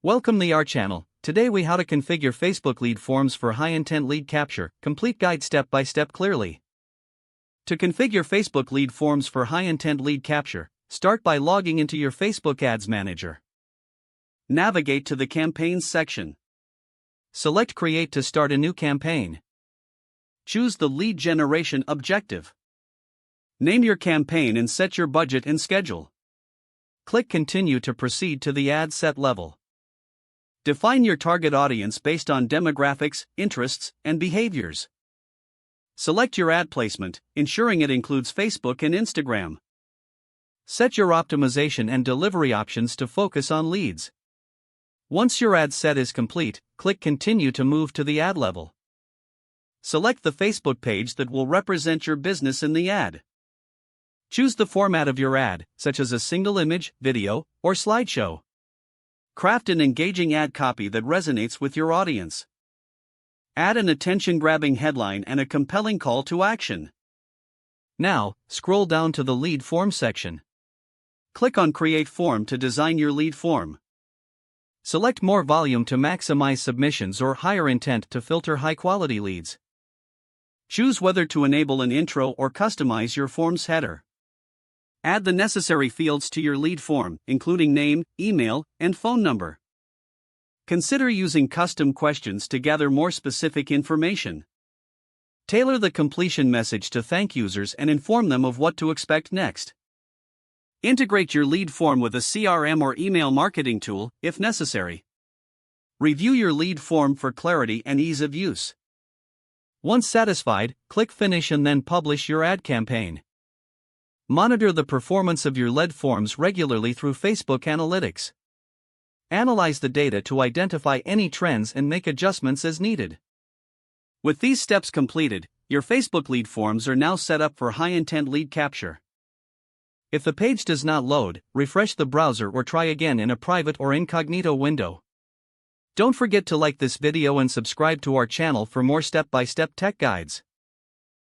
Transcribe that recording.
Welcome to our channel. Today we how to configure Facebook lead forms for high-intent lead capture. Complete guide step by step clearly. To configure Facebook lead forms for high-intent lead capture, start by logging into your Facebook Ads Manager. Navigate to the Campaigns section. Select Create to start a new campaign. Choose the lead generation objective. Name your campaign and set your budget and schedule. Click Continue to proceed to the ad set level. Define your target audience based on demographics, interests, and behaviors. Select your ad placement, ensuring it includes Facebook and Instagram. Set your optimization and delivery options to focus on leads. Once your ad set is complete, click Continue to move to the ad level. Select the Facebook page that will represent your business in the ad. Choose the format of your ad, such as a single image, video, or slideshow. Craft an engaging ad copy that resonates with your audience. Add an attention-grabbing headline and a compelling call to action. Now, scroll down to the lead form section. Click on Create Form to design your lead form. Select More Volume to maximize submissions or Higher Intent to filter high-quality leads. Choose whether to enable an intro or customize your form's header. Add the necessary fields to your lead form, including name, email, and phone number. Consider using custom questions to gather more specific information. Tailor the completion message to thank users and inform them of what to expect next. Integrate your lead form with a CRM or email marketing tool, if necessary. Review your lead form for clarity and ease of use. Once satisfied, click Finish and then publish your ad campaign. Monitor the performance of your lead forms regularly through Facebook Analytics. Analyze the data to identify any trends and make adjustments as needed. With these steps completed, your Facebook lead forms are now set up for high-intent lead capture. If the page does not load, refresh the browser or try again in a private or incognito window. Don't forget to like this video and subscribe to our channel for more step-by-step tech guides.